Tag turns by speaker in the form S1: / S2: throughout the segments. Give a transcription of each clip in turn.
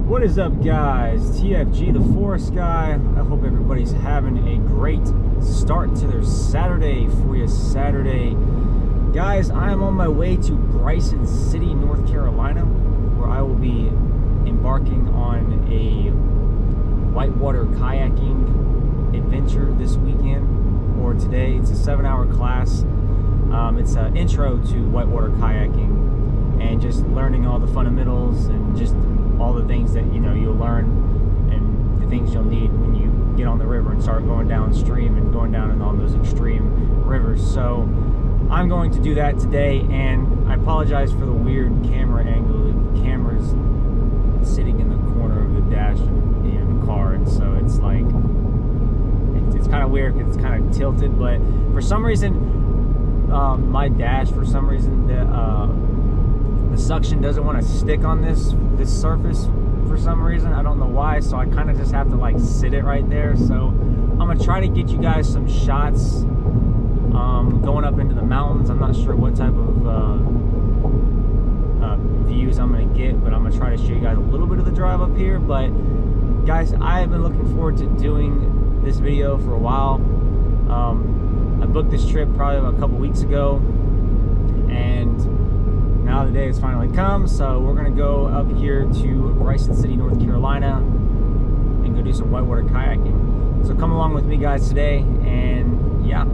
S1: What is up, guys? TFG, the Forest Guy. I hope everybody's having a great start to their Saturday. For you Saturday, guys, I am on my way to Bryson City, North Carolina, where I will be embarking on a whitewater kayaking adventure this weekend, or today. It's a 7-hour class. It's an intro to whitewater kayaking and just learning all the fundamentals and just all the things that you'll learn and the things you'll need when you get on the river and start going downstream and going down in all those extreme rivers. So I'm going to do that today, and I apologize for the weird camera angle. The camera's sitting in the corner of the dash in the car, and so it's like it's kind of weird because it's kind of tilted. But for some reason, my dash, for some reason, the suction doesn't want to stick on this surface for some reason. I don't know why, so I kind of just have to like sit it right there. So I'm gonna try to get you guys some shots going up into the mountains. I'm not sure what type of views I'm gonna get, but I'm gonna try to show you guys a little bit of the drive up here. But guys, I have been looking forward to doing this video for a while. I booked this trip probably a couple weeks ago, and now the day has finally come. So we're gonna go up here to Bryson City, North Carolina, and go do some whitewater kayaking. So come along with me, guys, today, and yeah.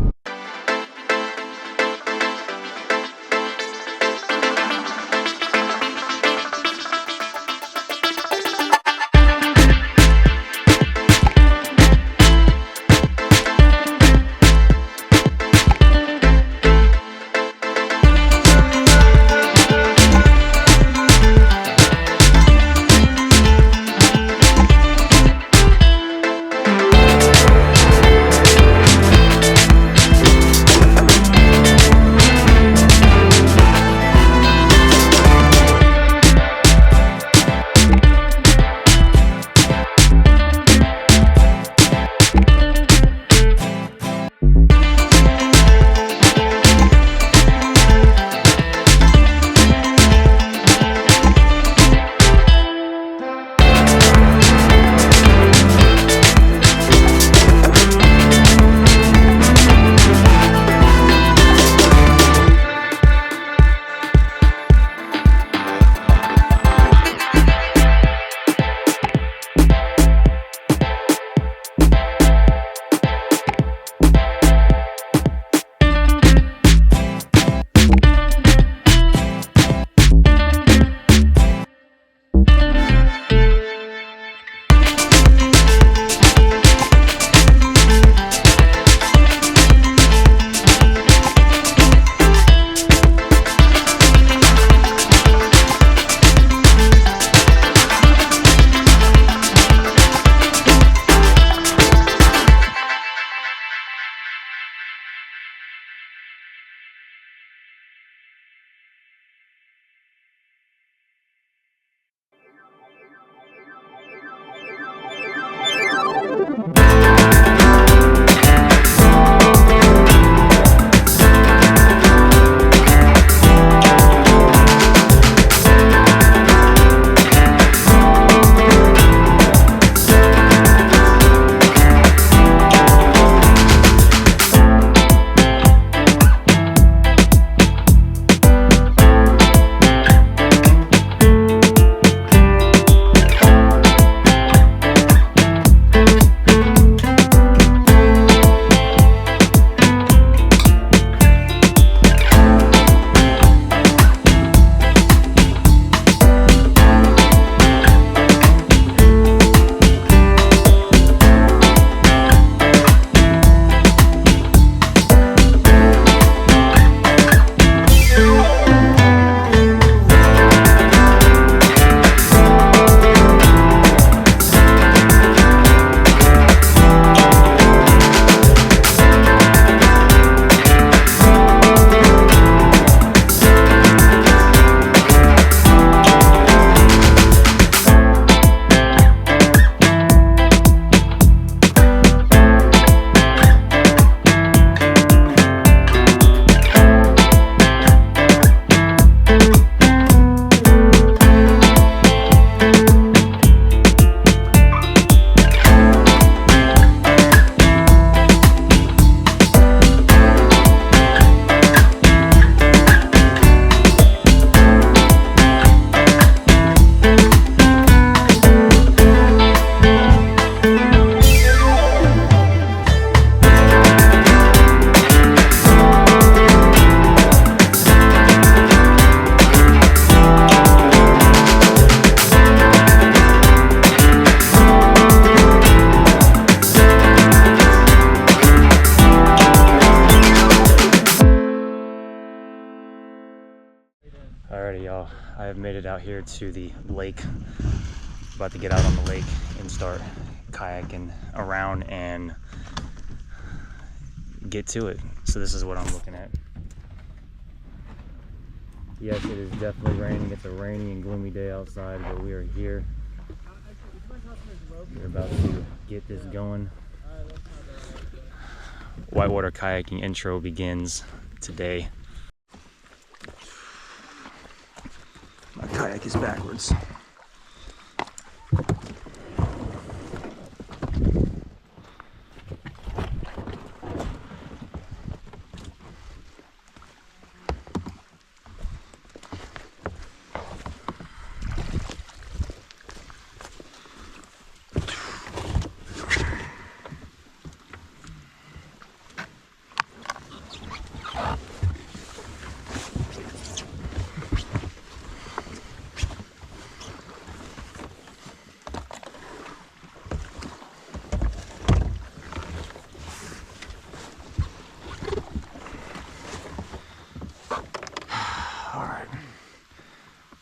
S1: I have made it out here to the lake. About to get out on the lake and start kayaking around and get to it. So this is what I'm looking at. Yes, it is definitely raining. It's a rainy and gloomy day outside, but we are here. We're about to get this going. Whitewater kayaking intro begins today. My kayak is backwards.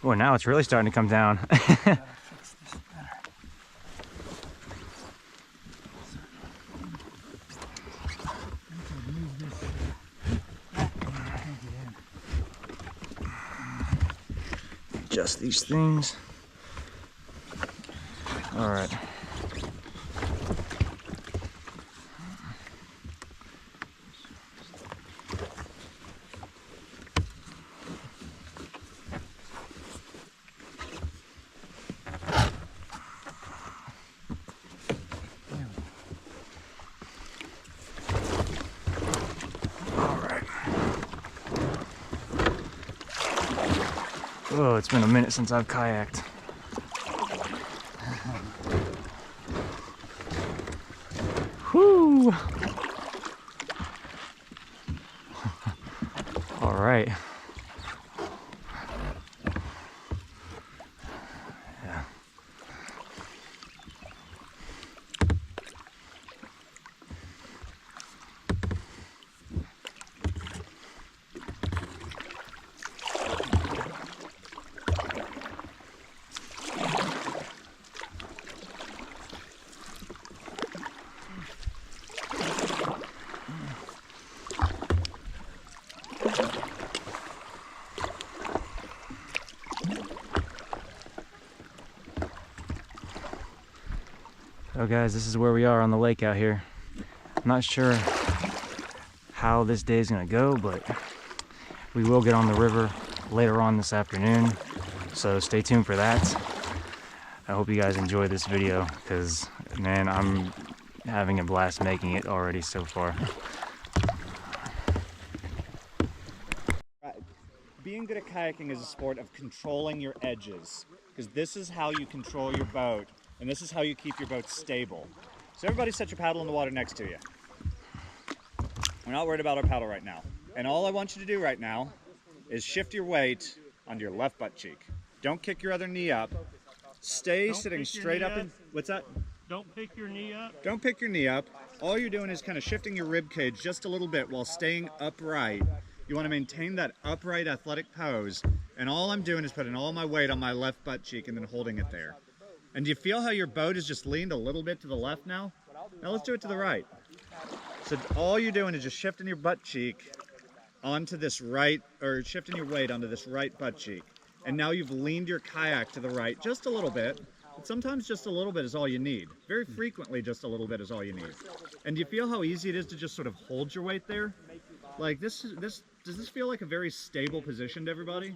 S1: Boy, now it's really starting to come down. Adjust these things. All right. Oh, it's been a minute since I've kayaked. Whoo! All right. Yeah. So guys, this is where we are on the lake out here. I'm not sure how this day is gonna go, but we will get on the river later on this afternoon. So stay tuned for that. I hope you guys enjoy this video because, man, I'm having a blast making it already so far.
S2: Being good at kayaking is a sport of controlling your edges, because this is how you control your boat, and this is how you keep your boat stable. So everybody set your paddle in the water next to you. We're not worried about our paddle right now. And all I want you to do right now is shift your weight onto your left butt cheek. Don't kick your other knee up. Stay sitting straight up. What's that?
S3: Don't pick your knee up.
S2: Don't pick your knee up. All you're doing is kind of shifting your rib cage just a little bit while staying upright. You want to maintain that upright athletic pose. And all I'm doing is putting all my weight on my left butt cheek and then holding it there. And do you feel how your boat is just leaned a little bit to the left now? Now let's do it to the right. So all you're doing is just shifting your butt cheek onto this right, or shifting your weight onto this right butt cheek. And now you've leaned your kayak to the right just a little bit. But sometimes just a little bit is all you need. Very frequently, just a little bit is all you need. And do you feel how easy it is to just sort of hold your weight there? Like does this feel like a very stable position to everybody?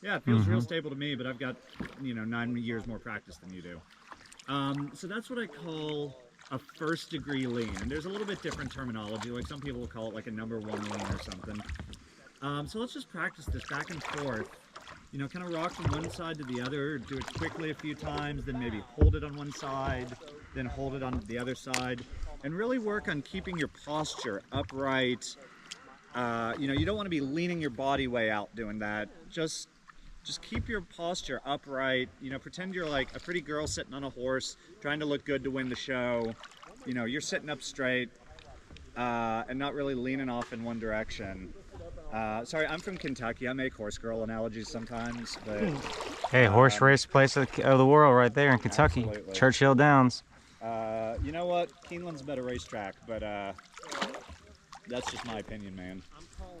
S2: Yeah, it feels real stable to me, but I've got, 9 years more practice than you do. So that's what I call a first degree lean. And there's a little bit different terminology. Like some people will call it like a number 1 lean or something. So let's just practice this back and forth. Kind of rock from one side to the other, do it quickly a few times, then maybe hold it on one side, then hold it on the other side, and really work on keeping your posture upright. You don't want to be leaning your body way out doing that. Just keep your posture upright. Pretend you're like a pretty girl sitting on a horse, trying to look good to win the show. You're sitting up straight and not really leaning off in one direction. Sorry, I'm from Kentucky. I make horse girl analogies sometimes, but
S1: Hey, horse race place of the world right there in Kentucky.
S2: Absolutely.
S1: Churchill Downs.
S2: You know what? Keeneland's a better racetrack, but that's just my opinion, man.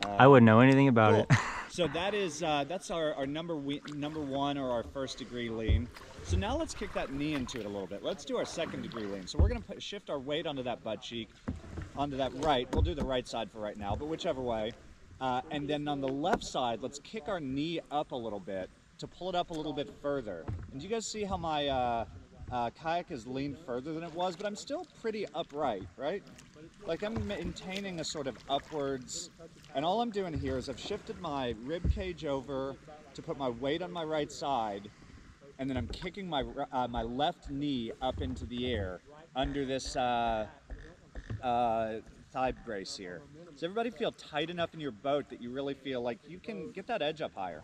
S1: I wouldn't know anything about
S2: Cool.
S1: it.
S2: So that's our number one or our first degree lean. So now let's kick that knee into it a little bit. let's do our second degree lean. So we're going to shift our weight onto that butt cheek, onto that right. We'll do the right side for right now, but whichever way. And then on the left side, let's kick our knee up a little bit to pull it up a little bit further. And do you guys see how my kayak is leaned further than it was? But I'm still pretty upright, right? Like I'm maintaining a sort of upwards, and all I'm doing here is I've shifted my rib cage over to put my weight on my right side, and then I'm kicking my my left knee up into the air under this thigh brace here. Does everybody feel tight enough in your boat that you really feel like you can get that edge up higher?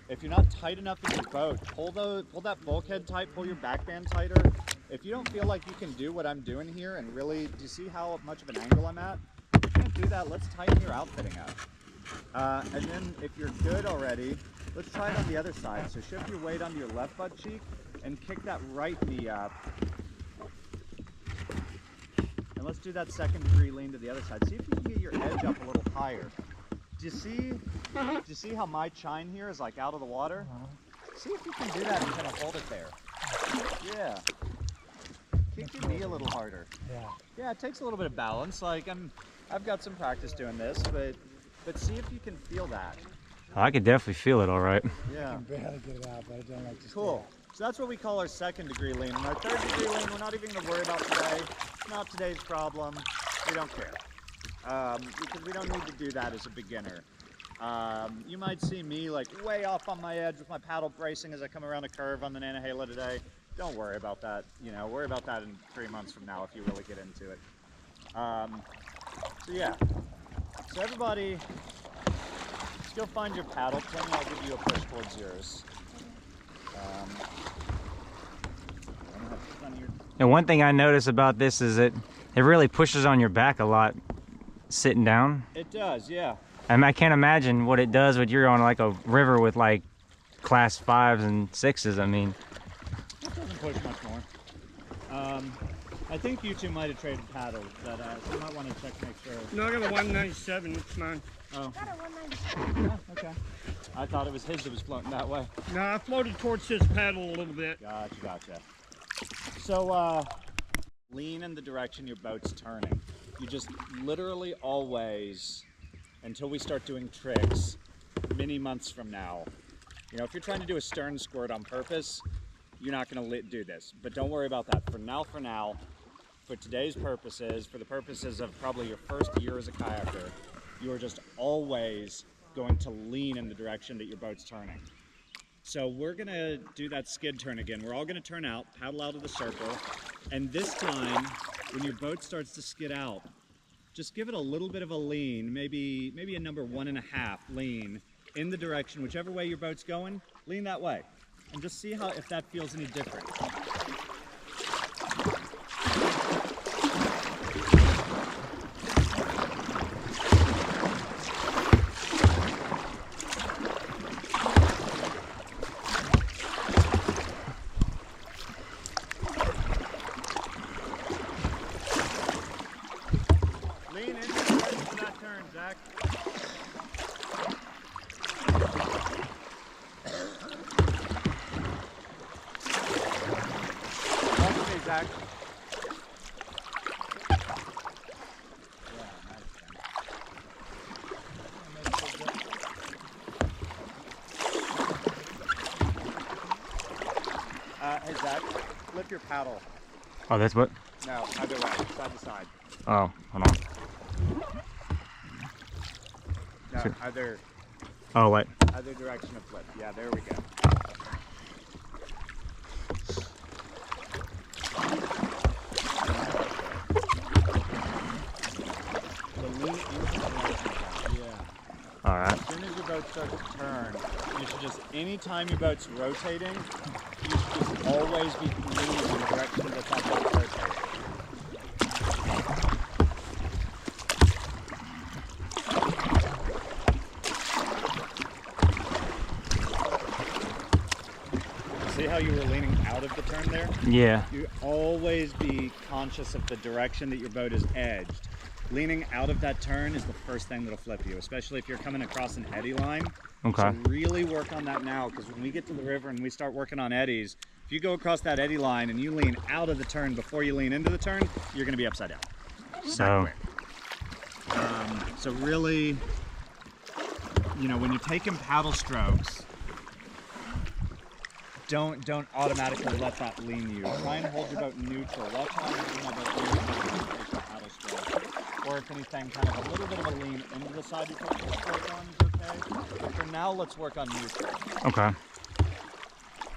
S2: If you're not tight enough in your boat, pull that bulkhead tight, pull your back band tighter. If you don't feel like you can do what I'm doing here and really, do you see how much of an angle I'm at? If you can't do that, let's tighten your outfitting up. And then if you're good already, let's try it on the other side. So shift your weight onto your left butt cheek and kick that right knee up. And let's do that second degree lean to the other side. See if you can get your edge up a little higher. Do you see how my chine here is like out of the water? See if you can do that and kind of hold it there. Yeah. Kick your knee a little harder. Yeah, it takes a little bit of balance. Like I've got some practice doing this, but see if you can feel that.
S1: I could definitely feel it all right.
S2: Yeah.
S4: I can barely get it out, but I don't like to
S2: Cool. So that's what we call our second degree lean. And our third degree lean, we're not even going to worry about today. It's not today's problem. We don't care. Because we don't need to do that as a beginner. You might see me like way off on my edge with my paddle bracing as I come around a curve on the Nantahala today. Don't worry about that. You know, worry about that in 3 months from now if you really get into it. So yeah. So everybody, let's go find your paddle. Tim, I'll give you a push towards yours.
S1: And one thing I notice about this is that it really pushes on your back a lot sitting down.
S2: It does, yeah.
S1: I can't imagine what it does when you're on like a river with like class 5s and 6s. I mean,
S2: It doesn't push much more. I think you two might have traded paddles, but so you might want to check to make sure.
S3: No, I got a 197. It's mine.
S2: Oh.
S5: Got a 197.
S2: Yeah, okay. I thought it was his that was floating that way.
S3: No, I floated towards his paddle a little bit.
S2: Gotcha. So, lean in the direction your boat's turning. You just literally always, until we start doing tricks, many months from now, you know, if you're trying to do a stern squirt on purpose, you're not going to do this. But don't worry about that. For now, for today's purposes, for the purposes of probably your first year as a kayaker, you are just always going to lean in the direction that your boat's turning. So we're going to do that skid turn again. We're all going to turn out, paddle out of the circle, and this time, when your boat starts to skid out, just give it a little bit of a lean, maybe a number 1.5 lean in the direction, whichever way your boat's going, lean that way. And just see if that feels any different. Lean into the direction of that turn, Zach. Okay, Zach. Hey Zach, flip your paddle.
S1: oh, that's what?
S2: No, other way, side to side.
S1: Oh, hold on.
S2: No,
S1: Sure.
S2: other
S1: Oh, wait.
S2: direction of flip. Yeah, there we go. So lean into the direction. Yeah.
S1: All right.
S2: As soon as your boat starts to turn, you should just, anytime your boat's rotating, you should just always be leaning in the direction that that boat's rotating. See how you were leaning out of the turn there?
S1: Yeah.
S2: You always be conscious of the direction that your boat is edged. Leaning out of that turn is the first thing that'll flip you, especially if you're coming across an eddy line.
S1: Okay.
S2: So really work on that now, because when we get to the river and we start working on eddies, if you go across that eddy line and you lean out of the turn before you lean into the turn, you're going to be upside down.
S1: So,
S2: So really, you know, when you're taking paddle strokes, don't automatically let that lean you. Try and hold your boat neutral. Watch how I'm holding my boat neutral when you take the paddle stroke. Or if anything, kind of a little bit of a lean into the side you put the stroke on is okay. But for now, let's work on neutral.
S1: okay.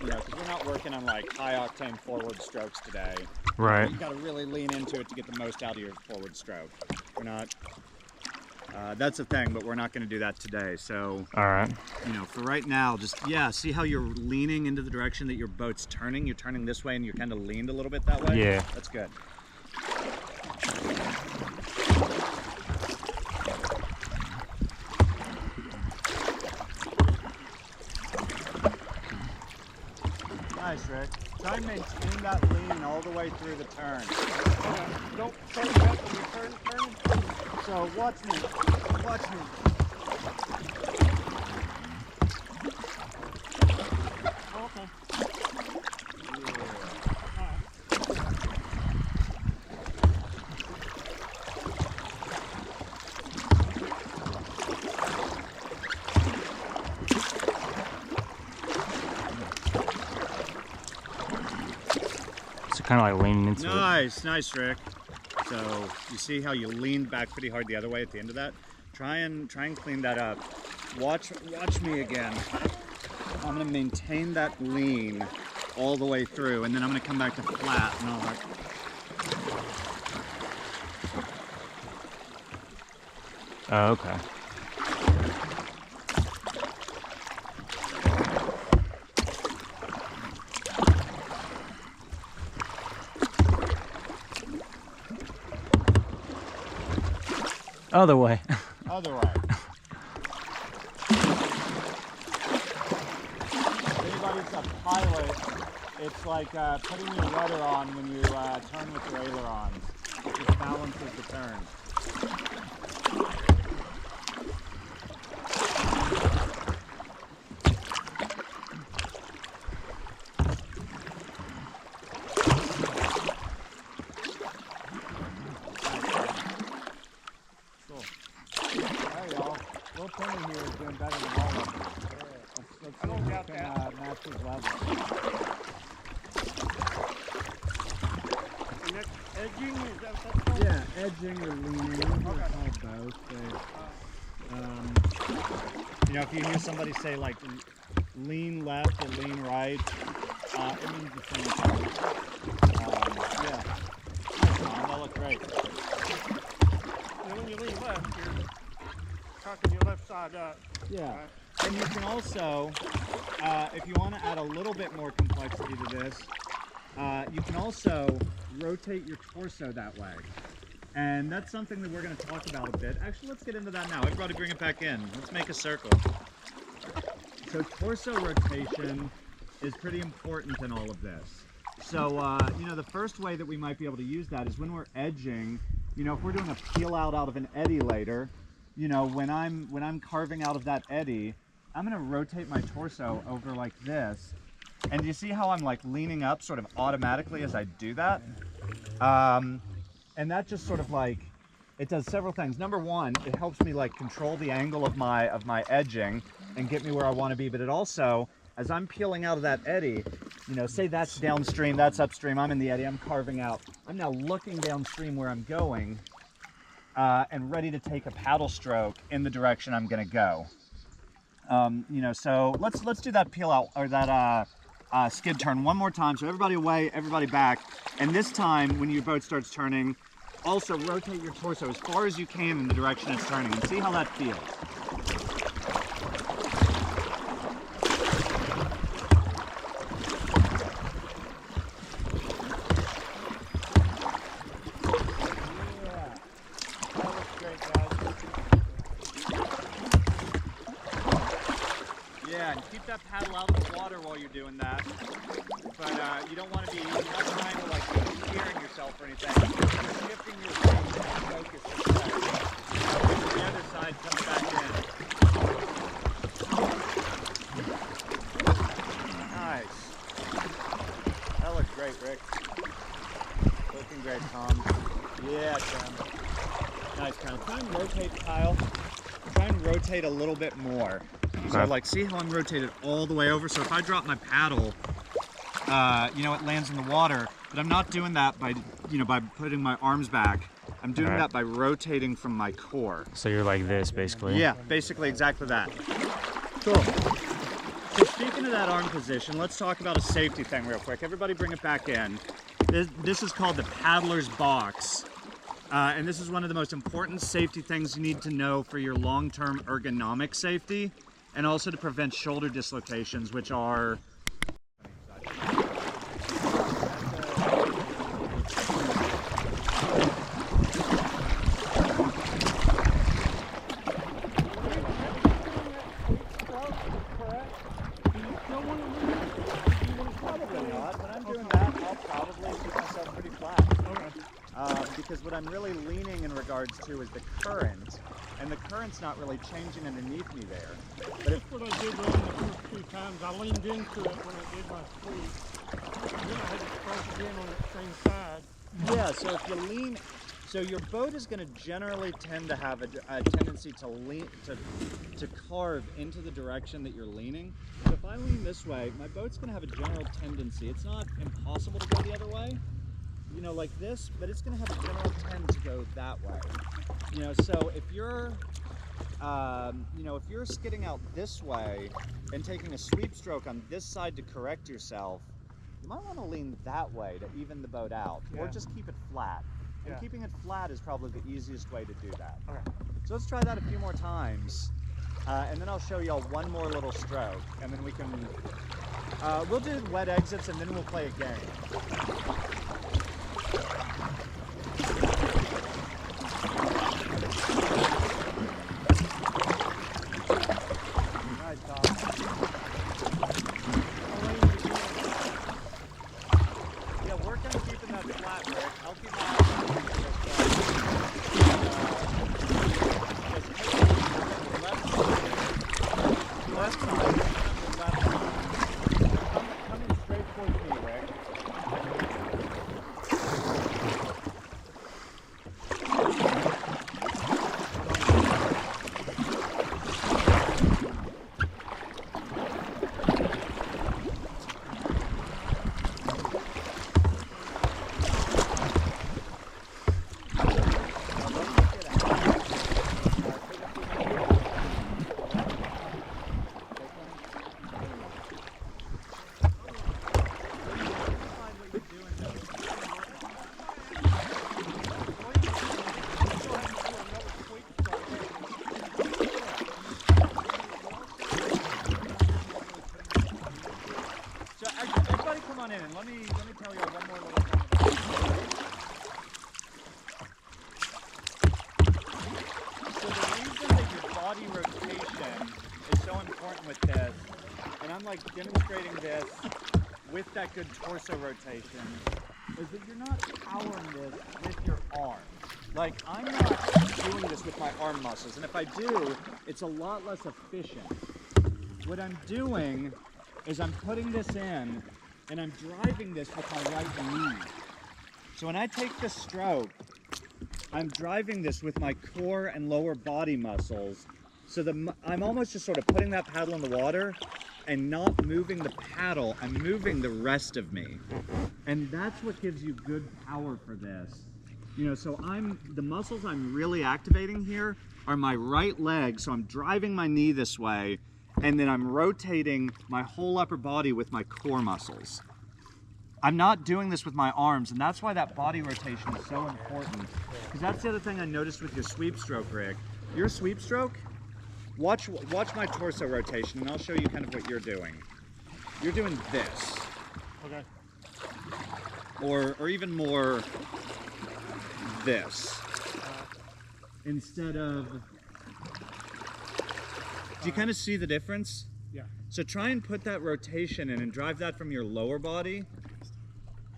S2: You know, because we're not working on like high octane forward strokes today.
S1: Right.
S2: You got to really lean into it to get the most out of your forward stroke. We're not. That's a thing, but we're not going to do that today. So,
S1: All right.
S2: you know, for right now, just, yeah, see how you're leaning into the direction that your boat's turning? You're turning this way and you're kind of leaned a little bit that way?
S1: Yeah.
S2: That's good. Nice, Rick. Try and maintain that lean all the way through the turn.
S3: Don't turn back when you turn.
S2: So watch me. Watch me.
S3: Okay.
S1: So kind of like leaning into it.
S2: Nice, Rick. So you see how you leaned back pretty hard the other way at the end of that? Try and clean that up. Watch me again. I'm gonna maintain that lean all the way through, and then I'm gonna come back to flat and all that.
S1: Oh, okay. Other way.
S2: Other way. If anybody's a pilot, it's like putting your rudder on when you turn with your ailerons. It just balances the turn. Alright, y'all. Will Penny here is doing better than all of us. Let's
S3: I don't
S2: see if
S3: doubt
S2: we can match his level.
S3: And that's edging, is that what that's called?
S2: Yeah, edging or leaning. It's called both. You know, if you hear somebody say like lean left or lean right, it means the same thing. Yeah. That looked great.
S3: And when you lean left, you're cocking your left side up.
S2: Yeah.
S3: Right.
S2: And you can also, if you want to add a little bit more complexity to this, you can also rotate your torso that way. And that's something that we're going to talk about a bit. Actually, let's get into that now. Everybody bring it back in. Let's make a circle. So torso rotation is pretty important in all of this. So, you know, the first way that we might be able to use that is when we're edging, you know, if we're doing a peel out of an eddy later, you know, when I'm carving out of that eddy, I'm going to rotate my torso over like this. And you see how I'm like leaning up sort of automatically as I do that? And that just sort of like, it does several things. Number one, it helps me like control the angle of my edging and get me where I want to be. But it also, as I'm peeling out of that eddy, you know, say that's downstream, that's upstream, I'm in the eddy, I'm carving out. I'm now looking downstream where I'm going and ready to take a paddle stroke in the direction I'm going to go. You know, so let's do that peel out, or that skid turn one more time. So everybody away, everybody back. And this time, when your boat starts turning, also rotate your torso as far as you can in the direction it's turning and see how that feels. Yeah, that looks great, guys. Yeah, and keep keep that paddle out of the water while you're doing that. But you don't want to be not trying to like steering yourself or anything. Just shifting your weight and focus to the other side coming back in. Nice. That looked great, Rick. Looking great, Tom. Yeah, Tim. Nice, Kyle. Try and rotate, Kyle. Try and rotate a little bit more. So like, see how I'm rotated all the way over? So if I drop my paddle, you know, it lands in the water, but I'm not doing that by, you know, by putting my arms back. I'm doing that by rotating from my core.
S1: So you're like this, basically?
S2: Yeah, basically exactly that. Cool. So speaking of that arm position, let's talk about a safety thing real quick. Everybody bring it back in. This is called the paddler's box. And this is one of the most important safety things you need to know for your long-term ergonomic safety, and also to prevent shoulder dislocations, which are because what I'm really leaning in regards to is the current, and the current's not really changing underneath me there. But
S3: That's what I did on the first 2 times. I leaned into it when I did my sweep. And then I had to start again on that same side.
S2: yeah, so if you lean, so your boat is going to generally tend to have a tendency to lean, to carve into the direction that you're leaning. So if I lean this way, my boat's going to have a general tendency. It's not impossible to go the other way, you know, like this, but it's going to have a general tend to go that way. You know, so if you're, you know, if you're skidding out this way and taking a sweep stroke on this side to correct yourself, you might want to lean that way to even the boat out, or just keep it flat. And keeping it flat is probably the easiest way to do that. Okay. So let's try that a few more times, and then I'll show y'all one more little stroke, and then we can, we'll do wet exits, and then we'll play a game. Nice, Tom. Yeah, work on keeping that flat, Rick. I'll keep my eyes on this left side, left side. Coming straight towards me, Rick. And let me tell you one more little thing about this. So the reason that your body rotation is so important with this, and I'm like demonstrating this with that good torso rotation, is that you're not powering this with your arm. Like, I'm not doing this with my arm muscles, and if I do, it's a lot less efficient. What I'm doing is I'm putting this in, and I'm driving this with my right knee. So when I take this stroke, I'm driving this with my core and lower body muscles. So I'm almost just sort of putting that paddle in the water and not moving the paddle, I'm moving the rest of me. And that's what gives you good power for this. You know, so the muscles I'm really activating here are my right leg, so I'm driving my knee this way, and then I'm rotating my whole upper body with my core muscles. I'm not doing this with my arms, and that's why that body rotation is so important. Because that's the other thing I noticed with your sweep stroke, Rick. Your sweep stroke, watch my torso rotation, and I'll show you kind of what you're doing. You're doing this.
S3: Okay.
S2: Or even more this. Instead of... Do you kind of see the difference?
S4: Yeah.
S2: So try and put that rotation in and drive that from your lower body.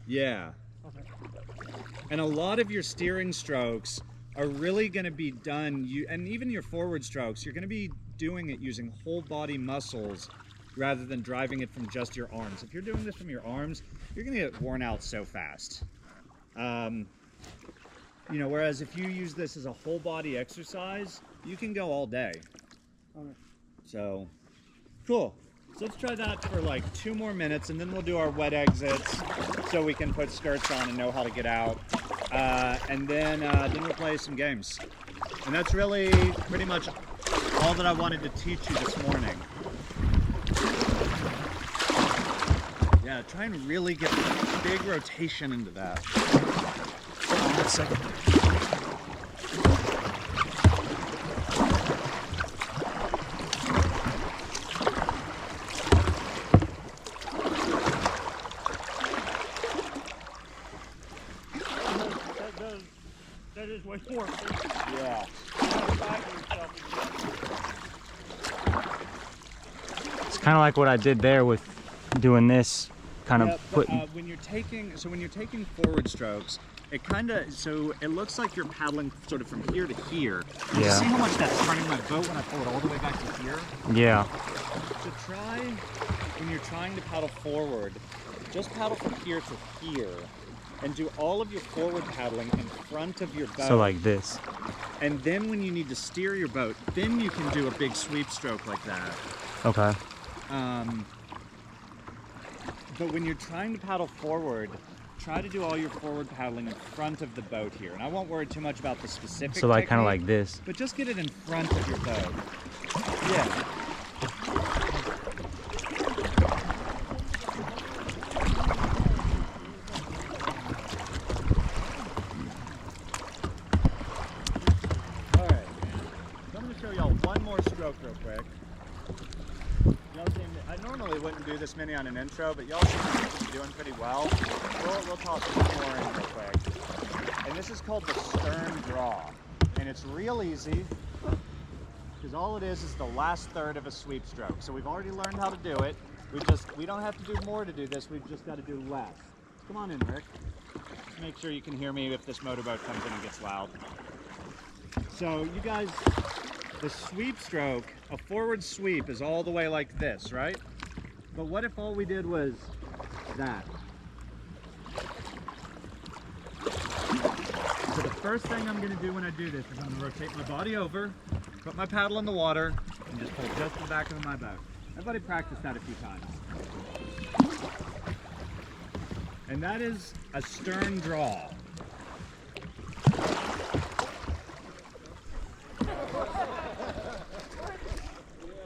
S2: Yeah.
S3: Okay.
S2: And a lot of your steering strokes are really going to be done, and even your forward strokes, you're going to be doing it using whole body muscles rather than driving it from just your arms. If you're doing this from your arms, you're going to get worn out so fast. You know, whereas if you use this as a whole body exercise, you can go all day.
S3: Okay.
S2: So, cool. So let's try that for like 2 more minutes, and then we'll do our wet exits so we can put skirts on and know how to get out. And then we'll play some games. And that's really pretty much all that I wanted to teach you this morning. Yeah, try and really get big rotation into that.
S1: Hold on 1 second.
S3: That is way more.
S2: Yeah.
S1: It's kind of like what I did there with doing this, kind of putting.
S2: When you're taking forward strokes, it kind of, so it looks like you're paddling sort of from here to here.
S1: Yeah.
S2: See how much that's turning my boat when I pull it all the way back to here?
S1: Yeah.
S2: So try, when you're trying to paddle forward, just paddle from here to here and do all of your forward paddling in front of your boat.
S1: So like this.
S2: And then when you need to steer your boat, then you can do a big sweep stroke like that.
S1: Okay.
S2: But when you're trying to paddle forward, try to do all your forward paddling in front of the boat here. And I won't worry too much about the specific
S1: So like kind of
S2: technique,
S1: like this.
S2: but just get it in front of your boat. Yeah. All right. So I'm going to show y'all one more stroke real quick. I normally wouldn't do this many on an intro, but y'all seem to be doing pretty well. We'll toss one more in real quick. And this is called the stern draw. And it's real easy, because all it is the last third of a sweep stroke. So we've already learned how to do it. We don't have to do more to do this, we've just got to do less. Come on in, Rick. Make sure you can hear me if this motorboat comes in and gets loud. So you guys, the sweep stroke, a forward sweep is all the way like this, right? But what if all we did was that? So the first thing I'm going to do when I do this is I'm going to rotate my body over, put my paddle in the water, and just pull just the back of my boat. Everybody practice that a few times. And that is a stern draw.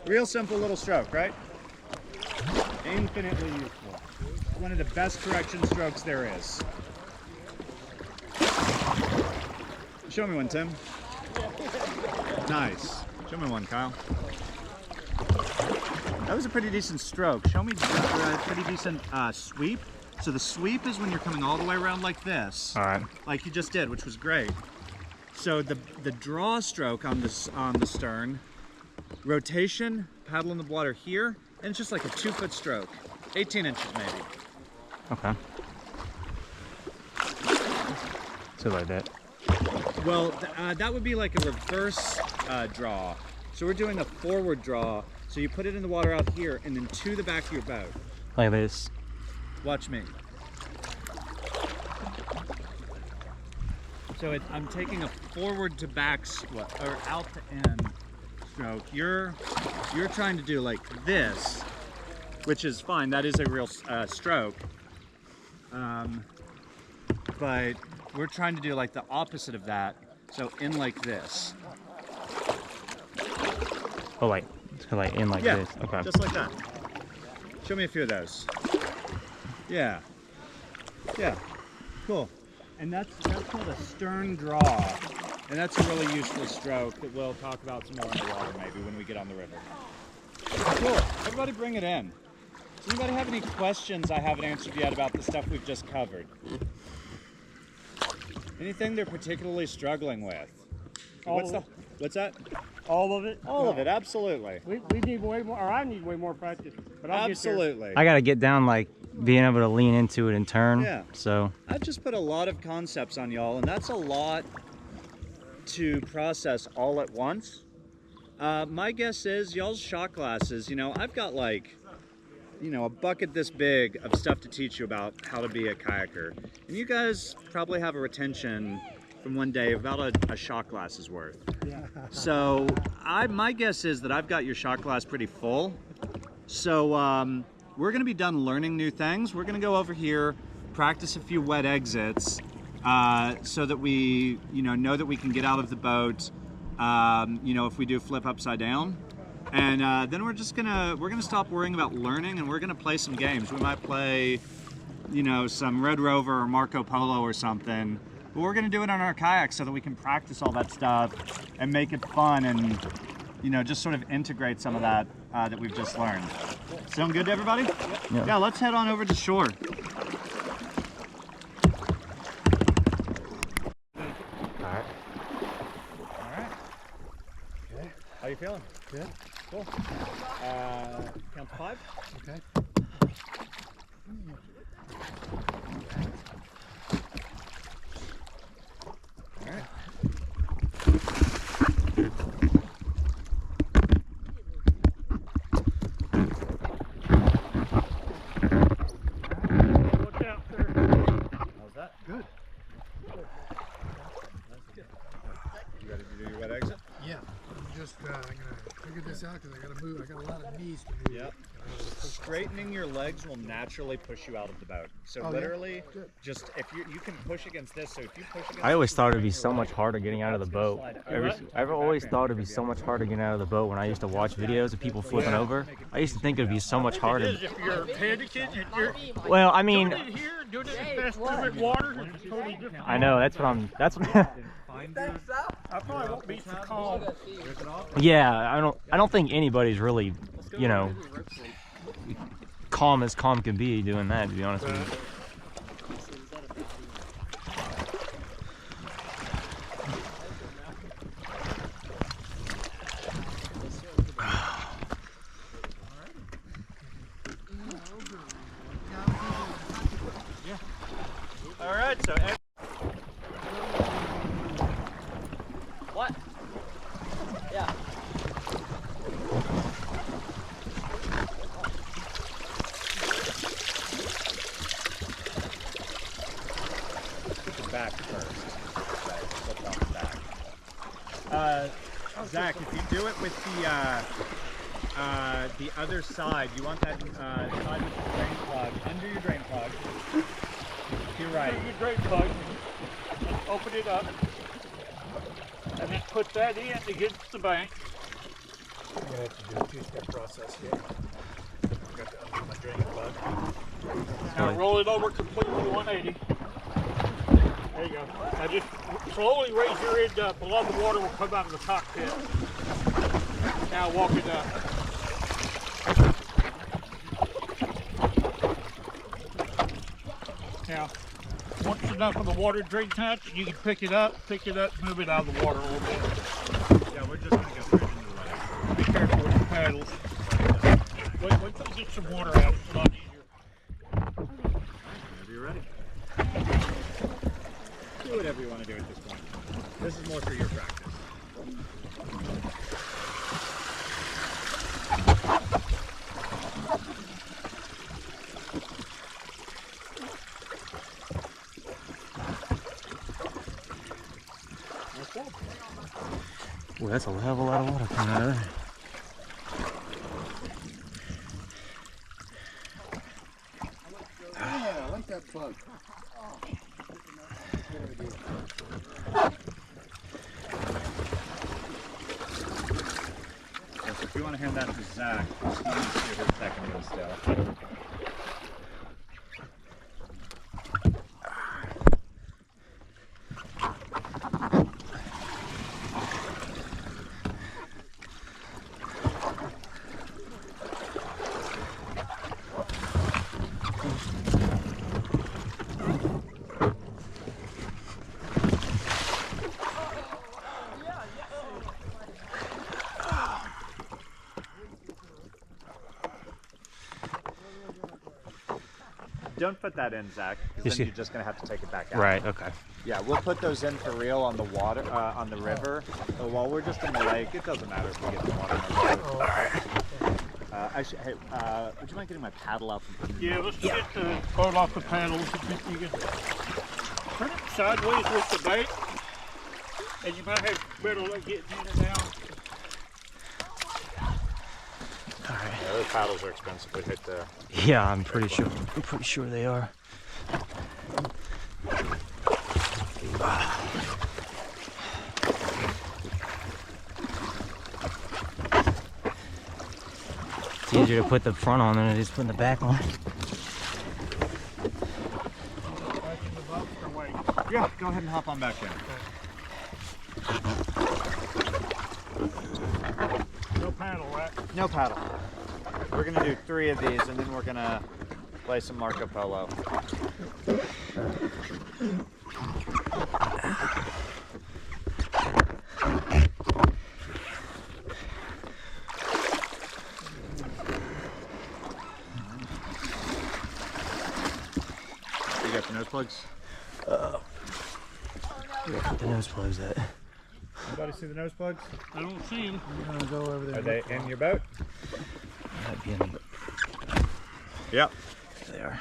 S2: Real simple little stroke, right? Infinitely useful. One of the best correction strokes there is. Show me one, Tim. Nice. Show me one, Kyle. That was a pretty decent stroke. Show me a pretty decent sweep. So the sweep is when you're coming all the way around like this.
S1: All right.
S2: Like you just did, which was great. So the draw stroke on the stern, rotation, paddle in the water here, and it's just like a 2-foot stroke, 18 inches maybe.
S1: Okay. So like that.
S2: Well, that would be like a reverse draw. So we're doing a forward draw. So you put it in the water out here and then to the back of your boat.
S1: Like this.
S2: Watch me. So I'm taking a forward to back, or out to end stroke. You're trying to do like this, which is fine. That is a real stroke. But we're trying to do like the opposite of that. So in like this.
S1: Oh, like in like
S2: Yeah,
S1: this. Okay.
S2: just like that. Show me a few of those. Yeah. Yeah. Cool. And that's called a stern draw. And that's a really useful stroke that we'll talk about some more in the water maybe when we get on the river. Cool. Everybody bring it in. Does anybody have any questions I haven't answered yet about the stuff we've just covered? Anything they're particularly struggling with?
S3: All
S2: What's that?
S3: All of it?
S2: All of it, absolutely.
S3: We need way more, or I need way more practice. But I'll
S2: Absolutely.
S1: I gotta get down like being able to lean into it and turn.
S2: Yeah.
S1: So
S2: I've just put a lot of concepts on y'all, and that's a lot to process all at once. My guess is y'all's shot glasses, you know, I've got like, you know, a bucket this big of stuff to teach you about how to be a kayaker. And you guys probably have a retention from one day of about a shot glass's worth.
S3: Yeah.
S2: So my guess is that I've got your shot glass pretty full. So we're gonna be done learning new things. We're gonna go over here, practice a few wet exits so that we, you know that we can get out of the boat, you know, if we do flip upside down. And then we're gonna stop worrying about learning and we're gonna play some games. We might play, you know, some Red Rover or Marco Polo or something. But we're gonna do it on our kayak so that we can practice all that stuff and make it fun and, you know, just sort of integrate some of that that we've just learned. Sound good to everybody?
S1: yeah.
S2: Yeah, let's head on over to shore.
S1: Alright.
S2: Alright.
S4: Okay.
S2: How you feeling?
S4: Good.
S2: Cool. Count to 5.
S4: Okay.
S2: Alright.
S3: Look out there.
S2: How's that?
S4: Good.
S2: That's good. You ready to do your wet exit?
S4: Yeah. I'm gonna figure this out because I gotta move. I got a lot of knees to move.
S2: Yep. Straightening your legs will naturally push you out of the boat. So
S4: Oh, yeah?
S2: literally,
S4: Good.
S2: just if you can push against this. So if you push against
S1: I always
S2: this,
S1: thought it'd be
S2: your
S1: so much
S2: leg,
S1: harder getting out of the
S2: that's gonna
S1: boat.
S2: slide over
S1: I've
S2: to the
S1: always
S2: back
S1: thought
S2: end.
S1: it'd be so much harder getting out of the boat when I used to watch videos of people flipping over. I used to think it'd be so much
S3: It
S1: harder.
S3: is if you're panicking and you're
S1: Well, I mean,
S3: doing it here, doing it in fast moving water, it's totally different.
S1: I know that's what
S3: I probably won't be so calm.
S1: yeah, I don't think anybody's really, you know, calm as calm can be doing that, to be honest with you.
S2: All right, so
S5: What? Yeah.
S2: back first. Right, flip on the back. Zach, if you do it with the other side, you want that side with the drain plug, under your drain plug. To your right.
S3: Take your drain plug and open it up. And then put that in against the bank.
S4: I'm gonna have to do a two-step process here. I got to undo my drain plug.
S3: Now roll it over completely 180. There you go. Now just slowly raise your end up. A lot of the water will come out of the cockpit. Now walk it up. Now, once enough of the water drains out, you can pick it up, move it out of the water a little bit.
S2: Yeah, we're just gonna go straight into the water.
S3: Be careful with the paddles. Wait till you get some water out. It's a lot easier.
S2: Whenever you're ready. Do whatever you want to do at this point. This is more for your practice.
S1: Well, that's a hell of a lot of water coming out of there.
S4: Yeah, I like that plug.
S2: So if you want to hand that to Zach, he's going to his second one still. don't put that in, Zach, because
S1: Yes,
S2: then
S1: you-
S2: you're just gonna have to take it back out.
S1: Right. Okay.
S2: Yeah, we'll put those in for real on the water, on the river. But while we're just in the lake, it doesn't matter if we get the water in the lake.
S4: All right.
S2: Actually, hey, would you mind getting my paddle out from under
S3: Yeah, let's get the boat off the paddles. You can turn it sideways with the bait, and you might have better luck getting in and out.
S1: All right.
S2: Yeah, those paddles are expensive. We hit the.
S1: Yeah, I'm pretty sure. I'm pretty sure they are. It's easier to put the front on than it is putting the back on.
S3: Back in the boat or wait.
S2: Yeah, go ahead and hop on back in.
S3: No paddle, right?
S2: No paddle. We're gonna do 3 of these, and then we're gonna play some Marco Polo. You got the nose plugs?
S1: Where put the nose plugs at?
S2: Anybody see the nose plugs?
S3: I don't see him.
S4: I'm gonna go over there.
S2: Are they in your boat?
S1: Might be in the,
S2: Yep.
S1: they are.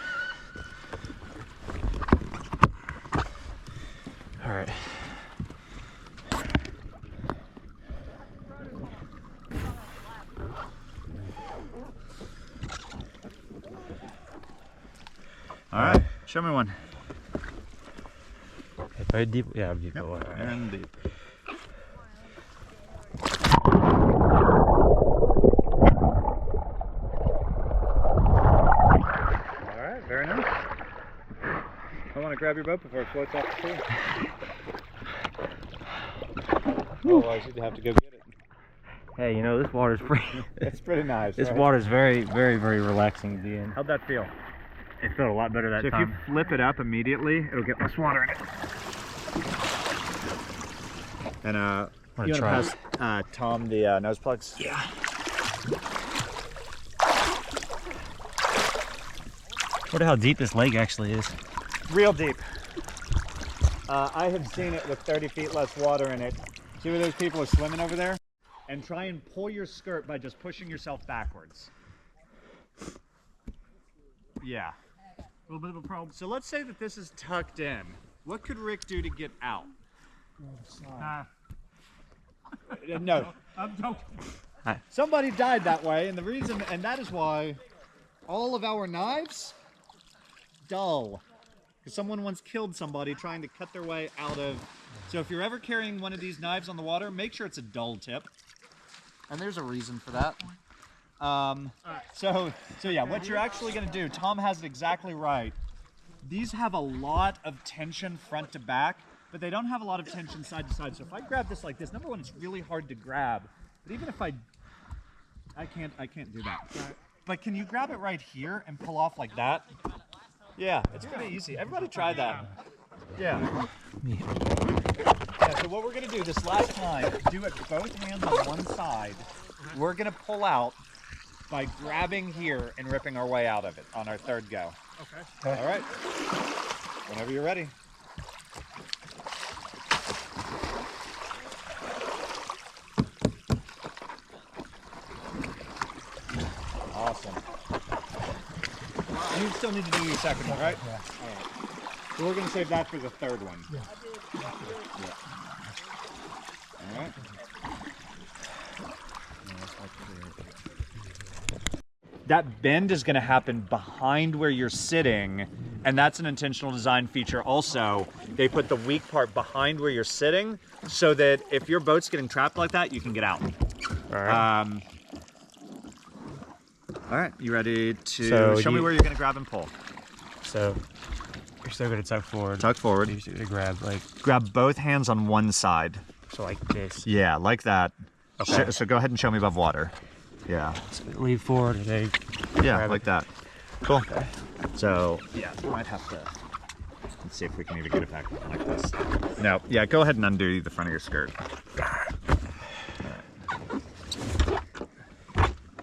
S1: All right.
S2: All right. Show me one.
S1: Very deep. Yeah, deep.
S2: Yep.
S1: All right.
S2: And deep. All right. Very nice. I want to grab your boat before it floats off the pool. Otherwise, you'd have to go get it.
S1: Hey, you know this water's pretty.
S2: It's pretty nice.
S1: This
S2: right?
S1: water's very, very, very relaxing to be in.
S2: How'd that feel?
S1: It felt a lot better that
S2: So if
S1: time.
S2: you flip it up immediately, it'll get less water in it. And
S1: I'm gonna
S2: you
S1: try
S2: want
S1: it.
S2: to pass Tom the nose plugs?
S1: Yeah. Wonder how deep this lake actually is.
S2: Real deep. I have seen it with 30 feet less water in it. See where those people are swimming over there? And try and pull your skirt by just pushing yourself backwards. Yeah.
S3: A little bit of a problem.
S2: So let's say that this is tucked in. What could Rick do to get out?
S3: Nah,
S2: No.
S3: I'm joking.
S2: Somebody died that way, and the reason, and that is why all of our knives, dull. Because someone once killed somebody trying to cut their way out of. So if you're ever carrying one of these knives on the water, make sure it's a dull tip. And there's a reason for that. So yeah, what you're actually going to do, Tom has it exactly right. These have a lot of tension front to back, but they don't have a lot of tension side to side. So if I grab this like this, number one, it's really hard to grab. But even if I can't do that. But can you grab it right here and pull off like that? Yeah, it's pretty easy. Everybody try that. Yeah. Yeah, so what we're gonna do this last time, do it both hands on one side. We're gonna pull out by grabbing here and ripping our way out of it on our third go.
S3: Okay.
S2: All right. Whenever you're ready. Awesome. You still need to do your second one, right?
S4: Yeah.
S2: All right. So we're going to save that for the third one.
S4: Yeah.
S2: All right. That bend is going to happen behind where you're sitting, and that's an intentional design feature also. They put the weak part behind where you're sitting so that if your boat's getting trapped like that, you can get out.
S1: All right.
S2: All right, you ready to
S1: So
S2: show me where you're going to grab and pull?
S1: So you're still gonna tuck forward.
S2: Tuck forward.
S1: You're still gonna grab like
S2: Grab both hands on one side.
S1: so like this.
S2: Yeah, like that.
S1: Okay.
S2: So go ahead and show me above water. Yeah.
S1: So lean forward and then
S2: Yeah,
S1: grab
S2: like
S1: it.
S2: that. Cool. So, yeah, we might have to. Let's see if we can even get it back like this. No, yeah, go ahead and undo the front of your skirt.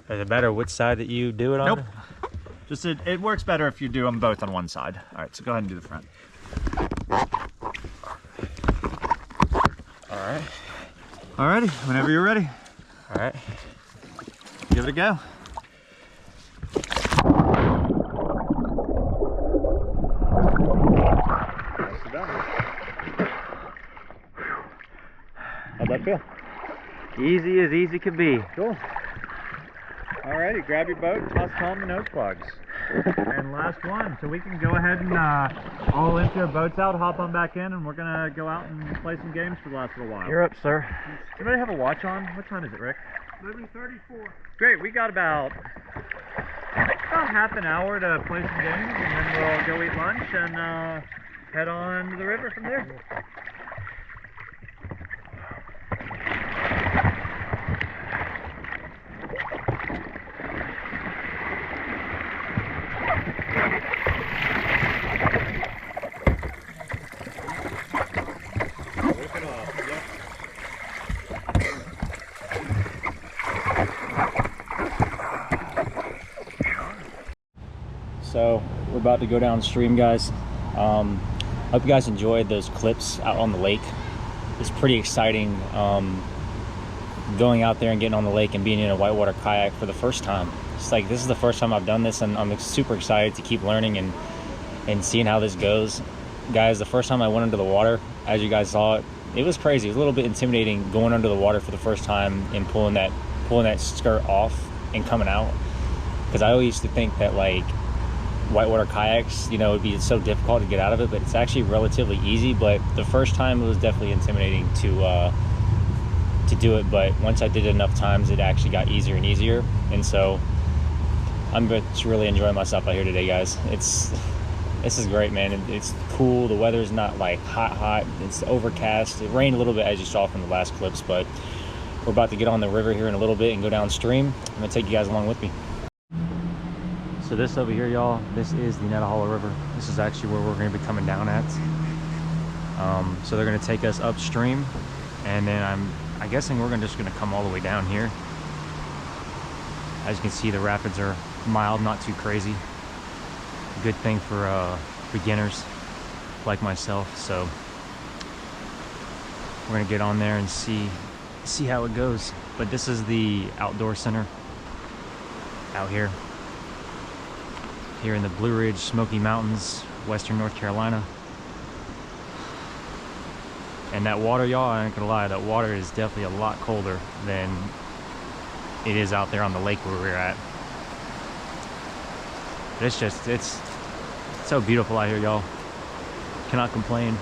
S1: Does it matter which side that you do it on?
S2: Nope. Just it works better if you do them both on one side. All right, so go ahead and do the front.
S1: All right.
S2: Alrighty, whenever you're ready,
S1: All right.
S2: give it a go. How'd that feel?
S1: Easy as easy could be.
S2: Cool. Alrighty, grab your boat, toss calm and nose plugs. And last one, so we can go ahead and all empty our boats out, hop on back in, and we're gonna go out and play some games for the last little while.
S1: You're up, sir.
S2: Anybody have a watch on? What time is it, Rick?
S3: 11:34.
S2: Great, we got about half an hour to play some games, and then we'll go eat lunch and head on to the river from there.
S1: So we're about to go downstream, guys. Hope you guys enjoyed those clips out on the lake. It's pretty exciting going out there and getting on the lake and being in a whitewater kayak for the first time. It's like, this is the first time I've done this, and I'm super excited to keep learning and seeing how this goes. Guys, the first time I went under the water, as you guys saw, it was crazy. It was a little bit intimidating going under the water for the first time and pulling that skirt off and coming out, because I always used to think that like whitewater kayaks, you know, it'd be so difficult to get out of it, but it's actually relatively easy. But the first time it was definitely intimidating to do it, but once I did it enough times, it actually got easier and easier. And so I'm just really enjoying myself out here today, guys. This is great, man. It's cool. The weather's not like hot. It's overcast. It rained a little bit, as you saw from the last clips, but we're about to get on the river here in a little bit and go downstream. I'm gonna take you guys along with me. So this over here, y'all, this is the Nettaholla River. This is actually where we're going to be coming down at. So they're going to take us upstream, and then I'm guessing we're just going to come all the way down here. As you can see, the rapids are mild, not too crazy. Good thing for beginners like myself. So we're going to get on there and see how it goes. But this is the outdoor center out here in the Blue Ridge Smoky Mountains, Western North Carolina. And that water, y'all, I ain't gonna lie, that water is definitely a lot colder than it is out there on the lake where we're at. But it's so beautiful out here, y'all. Cannot complain.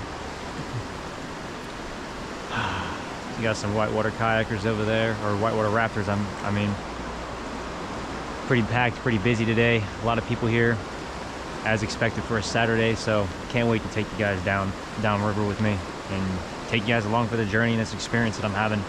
S1: You got some whitewater kayakers over there, or whitewater rafters, I mean. Pretty packed, pretty busy today. A lot of people here, as expected for a Saturday, so can't wait to take you guys down river with me and take you guys along for the journey and this experience that I'm having.